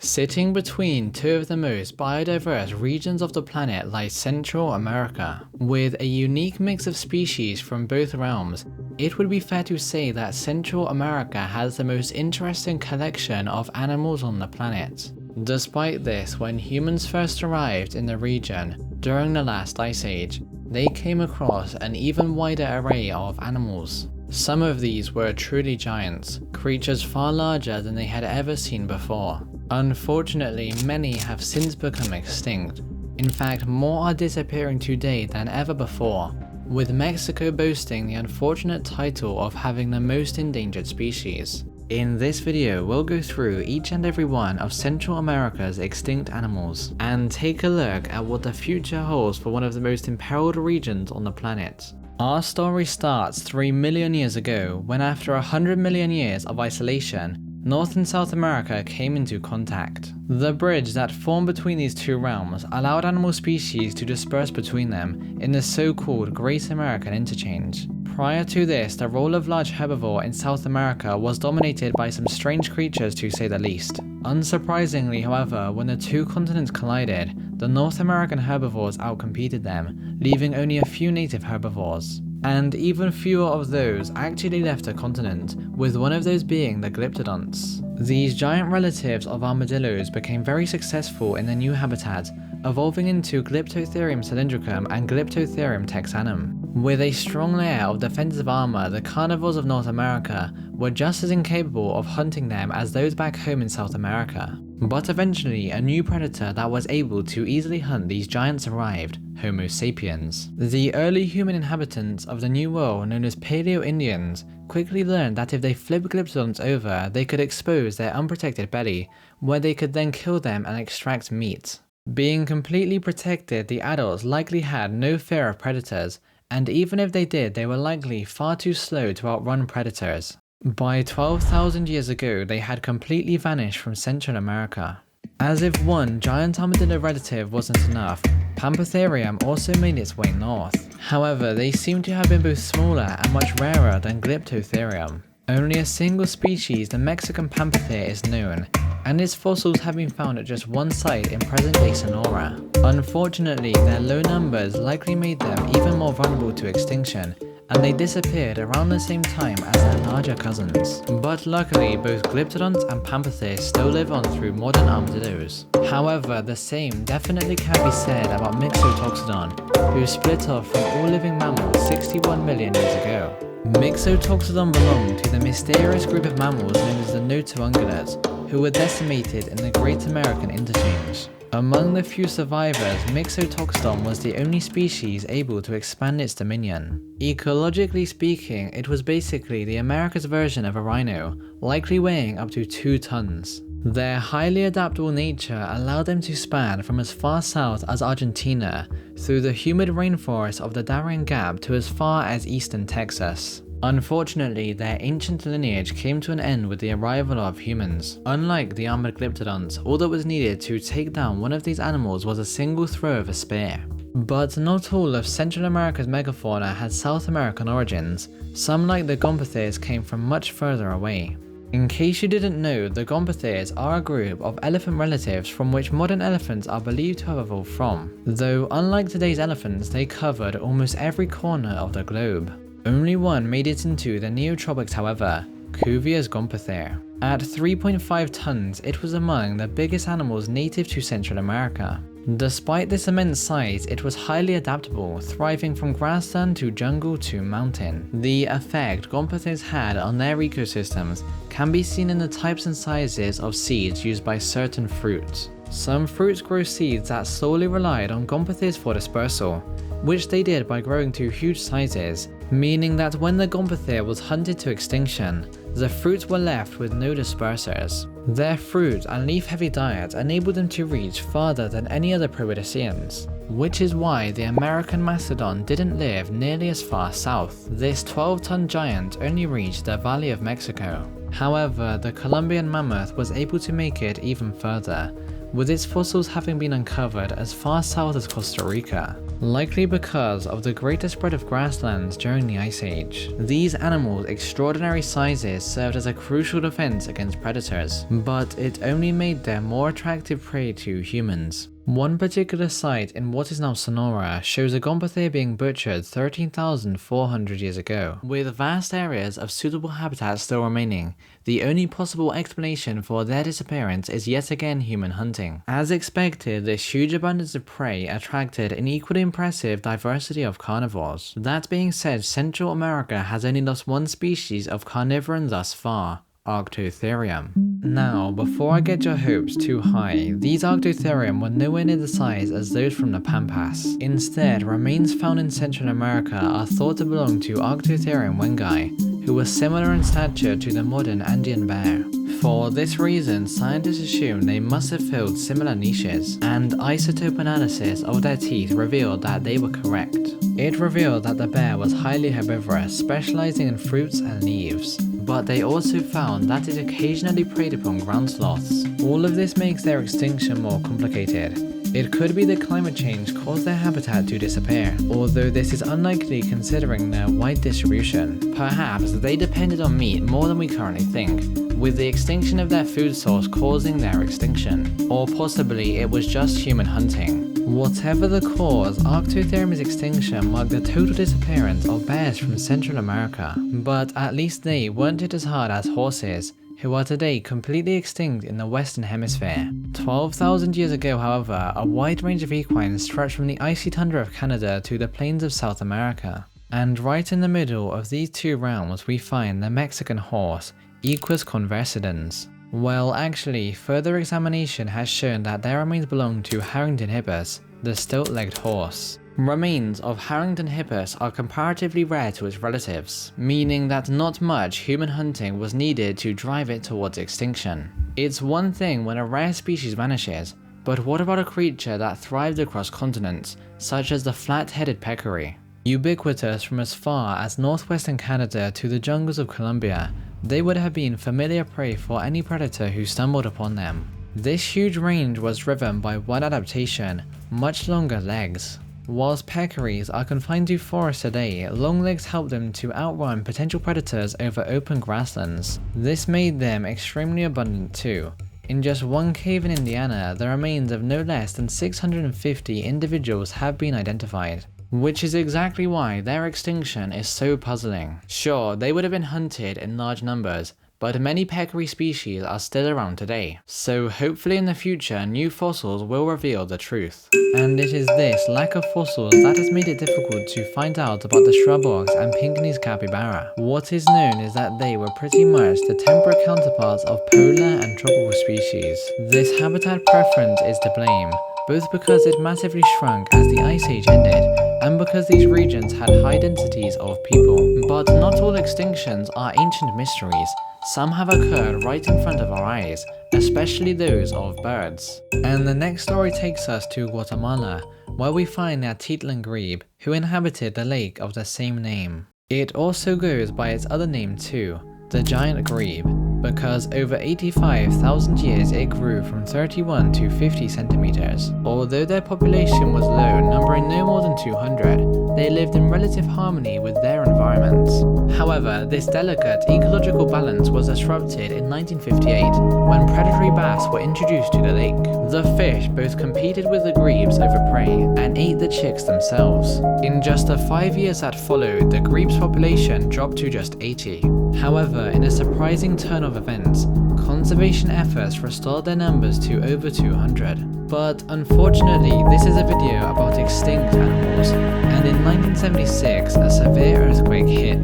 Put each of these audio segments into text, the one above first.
Sitting between two of the most biodiverse regions of the planet lies Central America. With a unique mix of species from both realms, it would be fair to say that Central America has the most interesting collection of animals on the planet. Despite this, when humans first arrived in the region during the last ice age, they came across an even wider array of animals. Some of these were truly giants, creatures far larger than they had ever seen before. Unfortunately, many have since become extinct. In fact, more are disappearing today than ever before, with Mexico boasting the unfortunate title of having the most endangered species. In this video, we'll go through each and every one of Central America's extinct animals, and take a look at what the future holds for one of the most imperiled regions on the planet. Our story starts 3 million years ago, when after 100 million years of isolation, North and South America came into contact. The bridge that formed between these two realms allowed animal species to disperse between them in the so-called Great American Interchange. Prior to this, the role of large herbivore in South America was dominated by some strange creatures, to say the least. Unsurprisingly, however, when the two continents collided, the North American herbivores outcompeted them, leaving only a few native herbivores. And even fewer of those actually left the continent, with one of those being the glyptodonts. These giant relatives of armadillos became very successful in their new habitat, evolving into Glyptotherium cylindricum and Glyptotherium texanum. With a strong layer of defensive armor, the carnivores of North America were just as incapable of hunting them as those back home in South America. But eventually, a new predator that was able to easily hunt these giants arrived: Homo sapiens. The early human inhabitants of the New World, known as Paleo-Indians, quickly learned that if they flipped glyptodonts over, they could expose their unprotected belly, where they could then kill them and extract meat. Being completely protected, the adults likely had no fear of predators, and even if they did, they were likely far too slow to outrun predators. By 12,000 years ago, they had completely vanished from Central America. As if one giant armadillo relative wasn't enough, Pampatherium also made its way north. However, they seem to have been both smaller and much rarer than Glyptotherium. Only a single species, the Mexican Pampathere, is known, and its fossils have been found at just one site in present-day Sonora. Unfortunately, their low numbers likely made them even more vulnerable to extinction, and they disappeared around the same time as their larger cousins. But luckily, both Glyptodonts and Pampathere still live on through modern armadillos. However, the same definitely can be said about Mixotoxodon, who split off from all living mammals 61 million years ago. Mixotoxodon belonged to the mysterious group of mammals known as the notoungulates, who were decimated in the Great American Interchange. Among the few survivors, Mixotoxodon was the only species able to expand its dominion. Ecologically speaking, it was basically the America's version of a rhino, likely weighing up to 2 tons. Their highly adaptable nature allowed them to span from as far south as Argentina, through the humid rainforest of the Darien Gap to as far as eastern Texas. Unfortunately, their ancient lineage came to an end with the arrival of humans. Unlike the armored glyptodonts, all that was needed to take down one of these animals was a single throw of a spear. But not all of Central America's megafauna had South American origins. Some, like the Gomphotheres, came from much further away. In case you didn't know, the Gomphotheres are a group of elephant relatives from which modern elephants are believed to have evolved from. Though unlike today's elephants, they covered almost every corner of the globe. Only one made it into the Neotropics, however, Cuvier's Gomphothère. At 3.5 tons, it was among the biggest animals native to Central America. Despite this immense size, it was highly adaptable, thriving from grassland to jungle to mountain. The effect Gomphotheres had on their ecosystems can be seen in the types and sizes of seeds used by certain fruits. Some fruits grow seeds that solely relied on Gomphotheres for dispersal, which they did by growing to huge sizes, meaning that when the Gomphothère was hunted to extinction, the fruits were left with no dispersers. Their fruit and leaf-heavy diet enabled them to reach farther than any other Proidoceans, which is why the American mastodon didn't live nearly as far south. This 12-ton giant only reached the Valley of Mexico. However, the Colombian mammoth was able to make it even further, with its fossils having been uncovered as far south as Costa Rica. likely because of the greater spread of grasslands during the Ice Age. These animals' extraordinary sizes served as a crucial defense against predators, but it only made them more attractive prey to humans. One particular site in what is now Sonora shows a gomphothea being butchered 13,400 years ago. With vast areas of suitable habitat still remaining, the only possible explanation for their disappearance is yet again human hunting. As expected, this huge abundance of prey attracted an equally impressive diversity of carnivores. That being said, Central America has only lost one species of carnivoran thus far, Arctotherium. Now, before I get your hopes too high, these Arctotherium were nowhere near the size as those from the Pampas. Instead, remains found in Central America are thought to belong to Arctotherium wengi, who were similar in stature to the modern Andean bear. For this reason, scientists assume they must have filled similar niches, and isotope analysis of their teeth revealed that they were correct. It revealed that the bear was highly herbivorous, specializing in fruits and leaves, but they also found that it occasionally preyed upon ground sloths. All of this makes their extinction more complicated. It could be that climate change caused their habitat to disappear, although this is unlikely considering their wide distribution. Perhaps they depended on meat more than we currently think, with the extinction of their food source causing their extinction. Or possibly it was just human hunting. Whatever the cause, Arctotherium's extinction marked the total disappearance of bears from Central America. But at least they weren't hit as hard as horses, who are today completely extinct in the Western Hemisphere. 12,000 years ago, however, a wide range of equines stretched from the icy tundra of Canada to the plains of South America. And right in the middle of these two realms we find the Mexican horse, Equus conversidens. Well, actually, further examination has shown that their remains belong to Harrington hippus, the stilt-legged horse. Remains of Harrington hippus are comparatively rare to its relatives, meaning that not much human hunting was needed to drive it towards extinction. It's one thing when a rare species vanishes, but what about a creature that thrived across continents, such as the flat-headed peccary? Ubiquitous from as far as northwestern Canada to the jungles of Colombia, they would have been familiar prey for any predator who stumbled upon them. This huge range was driven by one adaptation: much longer legs. Whilst peccaries are confined to forests today, long legs help them to outrun potential predators over open grasslands. This made them extremely abundant too. In just one cave in Indiana, the remains of no less than 650 individuals have been identified, which is exactly why their extinction is so puzzling. Sure, they would have been hunted in large numbers, but many peccary species are still around today, so hopefully in the future new fossils will reveal the truth. And it is this lack of fossils that has made it difficult to find out about the shrub ox and Pinckney's capybara. What is known is that they were pretty much the temperate counterparts of polar and tropical species. This habitat preference is to blame, both because it massively shrunk as the Ice Age ended, and because these regions had high densities of people. But not all extinctions are ancient mysteries. Some have occurred right in front of our eyes, especially those of birds. And the next story takes us to Guatemala, where we find the Atitlan grebe, who inhabited the lake of the same name. It also goes by its other name too, the giant grebe, because over 85,000 years it grew from 31 to 50 centimeters. Although their population was low, numbering no more than 200, they lived in relative harmony with their environments. However, this delicate ecological balance was disrupted in 1958 when predatory bass were introduced to the lake. The fish both competed with the grebes over prey and ate the chicks themselves. In just the 5 years that followed, the grebe's population dropped to just 80. However, in a surprising turn of events, conservation efforts restored their numbers to over 200. But unfortunately, this is a video about extinct animals, and in 1976 a severe earthquake hit.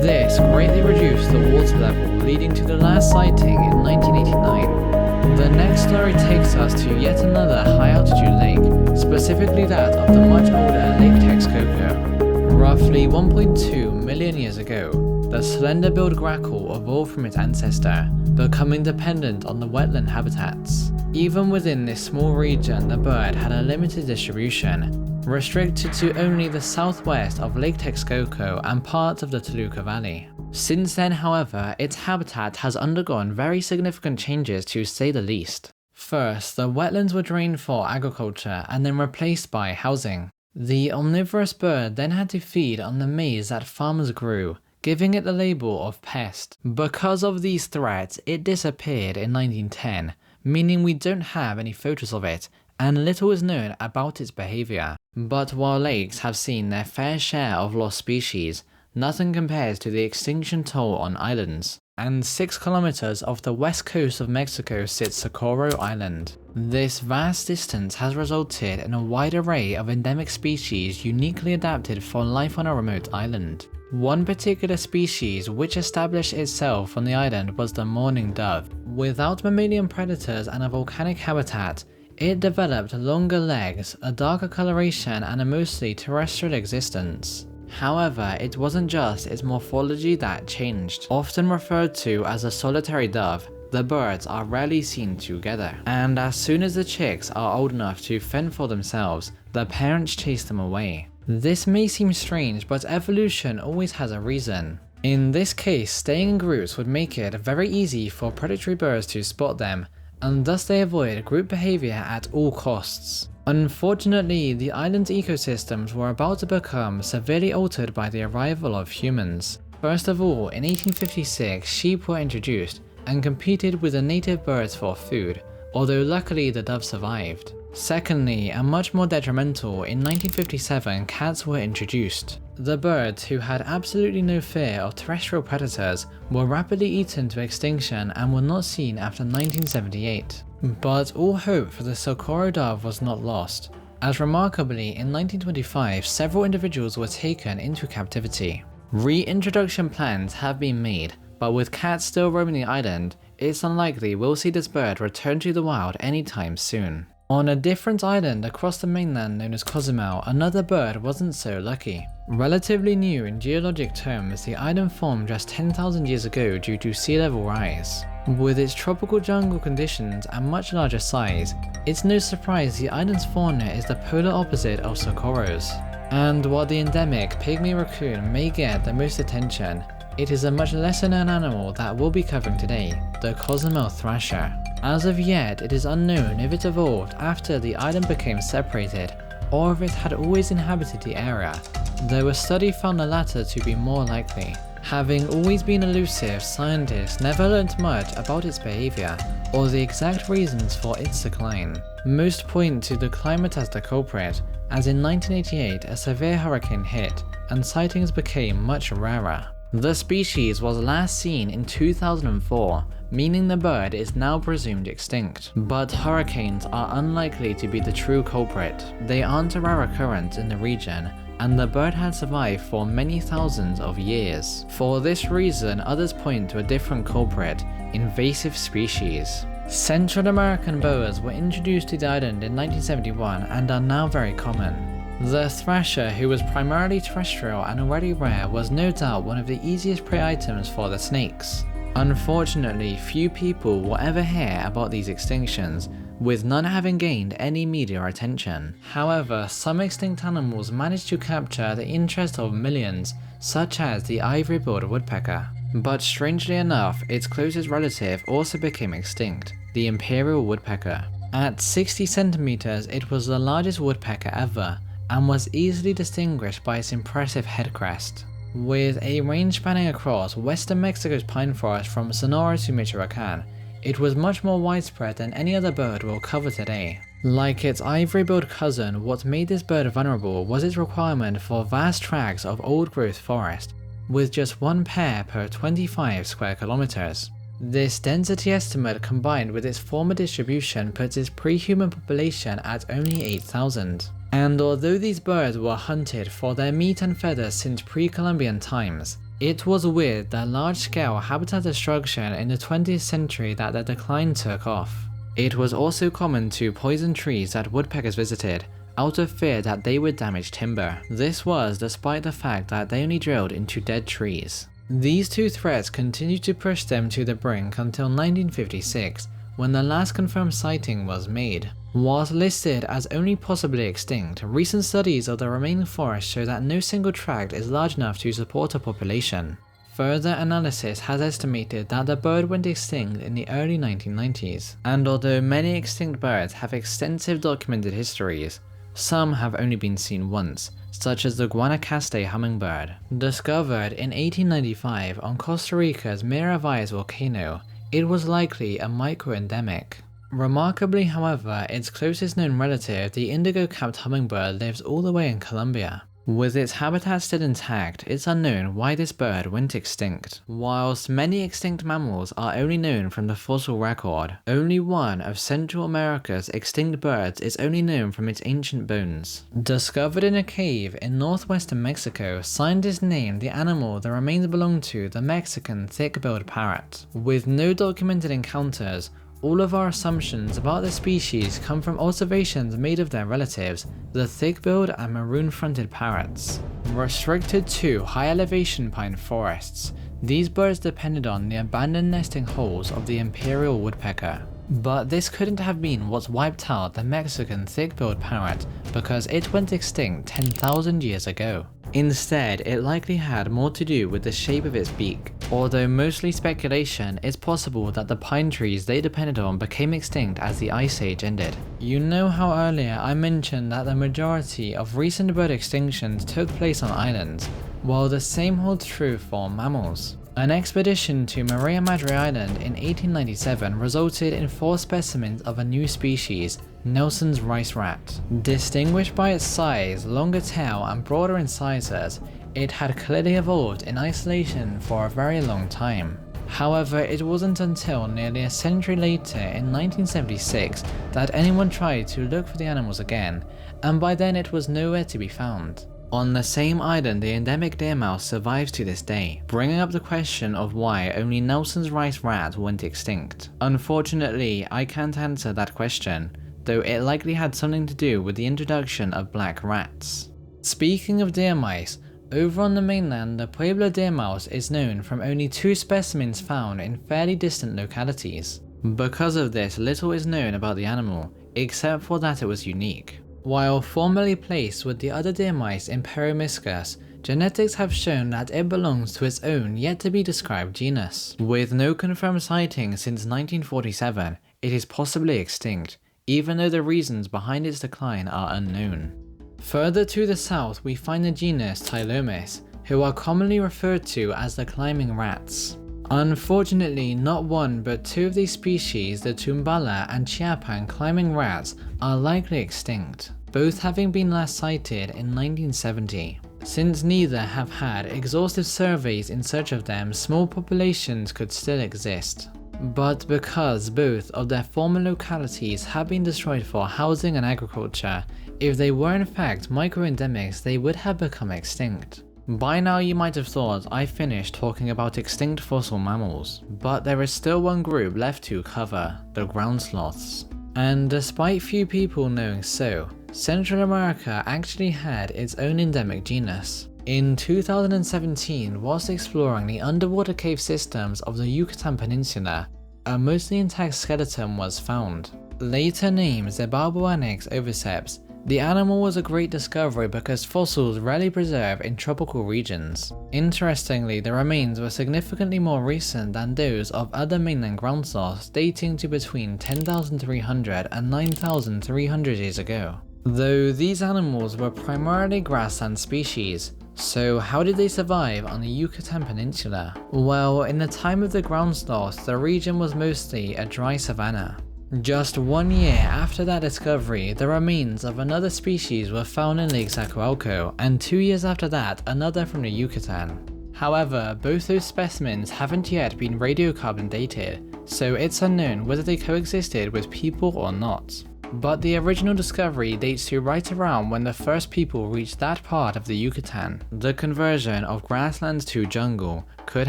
This greatly reduced the water level, leading to the last sighting in 1989. The next story takes us to yet another high-altitude lake, specifically that of the much older Lake Texcoco. Roughly 1.2 million years ago, the slender-billed grackle evolved from its ancestor, becoming dependent on the wetland habitats. Even within this small region, the bird had a limited distribution, restricted to only the southwest of Lake Texcoco and parts of the Toluca Valley. Since then, however, its habitat has undergone very significant changes to say the least. First, the wetlands were drained for agriculture and then replaced by housing. The omnivorous bird then had to feed on the maize that farmers grew, giving it the label of pest. Because of these threats, it disappeared in 1910, meaning we don't have any photos of it, and little is known about its behavior. But while lakes have seen their fair share of lost species, nothing compares to the extinction toll on islands. And 6 kilometers off the west coast of Mexico sits Socorro Island. This vast distance has resulted in a wide array of endemic species uniquely adapted for life on a remote island. One particular species which established itself on the island was the mourning dove. Without mammalian predators and a volcanic habitat, it developed longer legs, a darker coloration, and a mostly terrestrial existence. However, it wasn't just its morphology that changed. Often referred to as a solitary dove, the birds are rarely seen together, and as soon as the chicks are old enough to fend for themselves, the parents chase them away. This may seem strange, but evolution always has a reason. In this case, staying in groups would make it very easy for predatory birds to spot them, and thus they avoid group behavior at all costs. Unfortunately, the island's ecosystems were about to become severely altered by the arrival of humans. First of all, in 1856, sheep were introduced and competed with the native birds for food, although luckily the dove survived. Secondly, and much more detrimental, in 1957 cats were introduced. The birds, who had absolutely no fear of terrestrial predators, were rapidly eaten to extinction and were not seen after 1978. But all hope for the Socorro dove was not lost, as remarkably in 1925 several individuals were taken into captivity. Reintroduction plans have been made, but with cats still roaming the island, it's unlikely we'll see this bird return to the wild anytime soon. On a different island across the mainland known as Cozumel, another bird wasn't so lucky. Relatively new in geologic terms, the island formed just 10,000 years ago due to sea level rise. With its tropical jungle conditions and much larger size, it's no surprise the island's fauna is the polar opposite of Socorro's. And while the endemic pygmy raccoon may get the most attention, it is a much lesser known animal that we'll be covering today, the Cozumel Thrasher. As of yet, it is unknown if it evolved after the island became separated, or if it had always inhabited the area, though a study found the latter to be more likely. Having always been elusive, scientists never learnt much about its behavior, or the exact reasons for its decline. Most point to the climate as the culprit, as in 1988 a severe hurricane hit, and sightings became much rarer. The species was last seen in 2004, meaning the bird is now presumed extinct. But hurricanes are unlikely to be the true culprit. They aren't a rare occurrence in the region, and the bird had survived for many thousands of years. For this reason, others point to a different culprit: invasive species. Central American boas were introduced to the island in 1971 and are now very common. The thrasher, who was primarily terrestrial and already rare, was no doubt one of the easiest prey items for the snakes. Unfortunately, few people will ever hear about these extinctions, with none having gained any media attention. However, some extinct animals managed to capture the interest of millions, such as the ivory-billed woodpecker. But strangely enough, its closest relative also became extinct, the imperial woodpecker. At 60 centimeters, it was the largest woodpecker ever, and was easily distinguished by its impressive head crest. With a range spanning across western Mexico's pine forest from Sonora to Michoacan, it was much more widespread than any other bird we'll cover today. Like its ivory-billed cousin, what made this bird vulnerable was its requirement for vast tracts of old-growth forest, with just one pair per 25 square kilometers. This density estimate combined with its former distribution puts its pre-human population at only 8,000. And although these birds were hunted for their meat and feathers since pre-Columbian times, it was with the large-scale habitat destruction in the 20th century that their decline took off. It was also common to poison trees that woodpeckers visited, out of fear that they would damage timber. This was despite the fact that they only drilled into dead trees. These two threats continued to push them to the brink until 1956, when the last confirmed sighting was made. Whilst listed as only possibly extinct, recent studies of the remaining forest show that no single tract is large enough to support a population. Further analysis has estimated that the bird went extinct in the early 1990s, and although many extinct birds have extensive documented histories, Some have only been seen once, such as the Guanacaste hummingbird. Discovered in 1895 on Costa Rica's Miravalles volcano, it was likely a microendemic. Remarkably, however, its closest known relative, the indigo-capped hummingbird, lives all the way in Colombia. With its habitat still intact, it's unknown why this bird went extinct. Whilst many extinct mammals are only known from the fossil record, only one of Central America's extinct birds is only known from its ancient bones. Discovered in a cave in northwestern Mexico, scientists named the animal the remains belong to the Mexican thick-billed parrot. With no documented encounters, all of our assumptions about the species come from observations made of their relatives, the thick-billed and maroon-fronted parrots. Restricted to high-elevation pine forests, these birds depended on the abandoned nesting holes of the imperial woodpecker. But this couldn't have been what wiped out the Mexican thick-billed parrot, because it went extinct 10,000 years ago. Instead, it likely had more to do with the shape of its beak. Although mostly speculation, it's possible that the pine trees they depended on became extinct as the Ice Age ended. You know how earlier I mentioned that the majority of recent bird extinctions took place on islands? Well, the same holds true for mammals. An expedition to Maria Madre Island in 1897 resulted in 4 specimens of a new species, Nelson's rice rat. Distinguished by its size, longer tail, and broader incisors, it had clearly evolved in isolation for a very long time. However, it wasn't until nearly a century later in 1976 that anyone tried to look for the animals again, and by then it was nowhere to be found. On the same island, the endemic deer mouse survives to this day, bringing up the question of why only Nelson's rice rat went extinct. Unfortunately, I can't answer that question, though it likely had something to do with the introduction of black rats. Speaking of deer mice, over on the mainland, the Pueblo deer mouse is known from only 2 specimens found in fairly distant localities. Because of this, little is known about the animal, except for that it was unique. While formerly placed with the other deer mice in Peromyscus, genetics have shown that it belongs to its own yet to be described genus. With no confirmed sightings since 1947, it is possibly extinct, even though the reasons behind its decline are unknown. Further to the south, we find the genus Tylomis, who are commonly referred to as the climbing rats. Unfortunately, not one but 2 of these species, the Tumbala and Chiapan climbing rats, are likely extinct, both having been last sighted in 1970. Since neither have had exhaustive surveys in search of them, small populations could still exist. But because both of their former localities have been destroyed for housing and agriculture, if they were in fact microendemics, they would have become extinct. By now you might have thought I finished talking about extinct fossil mammals, but there is still one group left to cover, the ground sloths. And despite few people knowing so, Central America actually had its own endemic genus. In 2017, whilst exploring the underwater cave systems of the Yucatan Peninsula, a mostly intact skeleton was found. Later named Zebalboanix oviceps, the animal was a great discovery because fossils rarely preserve in tropical regions. Interestingly, the remains were significantly more recent than those of other mainland ground sloths, dating to between 10,300 and 9,300 years ago. Though these animals were primarily grassland species, so how did they survive on the Yucatan Peninsula? Well, in the time of the ground sloths, the region was mostly a dry savanna. Just 1 year after that discovery, the remains of another species were found in Lake Zacualco, and 2 years after that, another from the Yucatan. However, both those specimens haven't yet been radiocarbon dated, so it's unknown whether they coexisted with people or not. But the original discovery dates to right around when the first people reached that part of the Yucatan. The conversion of grasslands to jungle could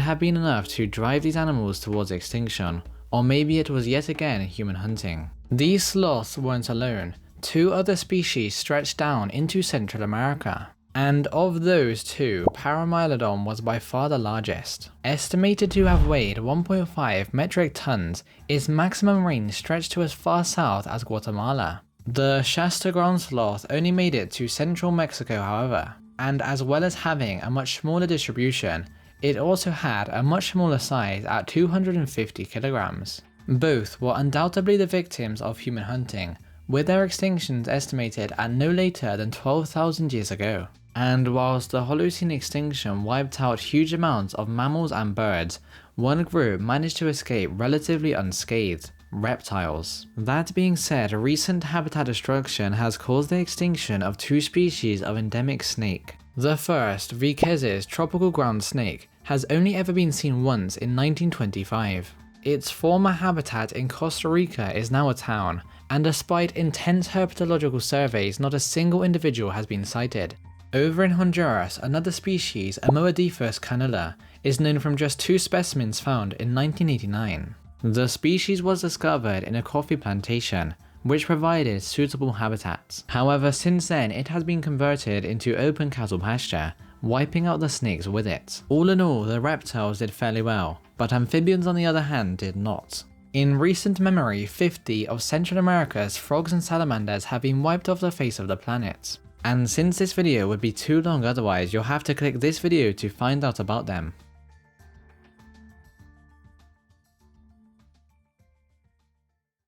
have been enough to drive these animals towards extinction, or maybe it was yet again human hunting. These sloths weren't alone. 2 other species stretched down into Central America. And of those 2, Paramylodon was by far the largest. Estimated to have weighed 1.5 metric tons, its maximum range stretched to as far south as Guatemala. The Shasta ground sloth only made it to central Mexico, however, and as well as having a much smaller distribution, it also had a much smaller size at 250 kilograms. Both were undoubtedly the victims of human hunting, with their extinctions estimated at no later than 12,000 years ago. And whilst the Holocene extinction wiped out huge amounts of mammals and birds, one group managed to escape relatively unscathed: reptiles. That being said, recent habitat destruction has caused the extinction of two species of endemic snake. The first, Riquez's tropical ground snake, has only ever been seen once in 1925. Its former habitat in Costa Rica is now a town, and despite intense herpetological surveys, not a single individual has been sighted. Over in Honduras, another species, Amoedophis canula, is known from just 2 specimens found in 1989. The species was discovered in a coffee plantation, which provided suitable habitats. However, since then it has been converted into open cattle pasture, wiping out the snakes with it. All in all, the reptiles did fairly well, but amphibians on the other hand did not. In recent memory, 50 of Central America's frogs and salamanders have been wiped off the face of the planet. And since this video would be too long otherwise, you'll have to click this video to find out about them.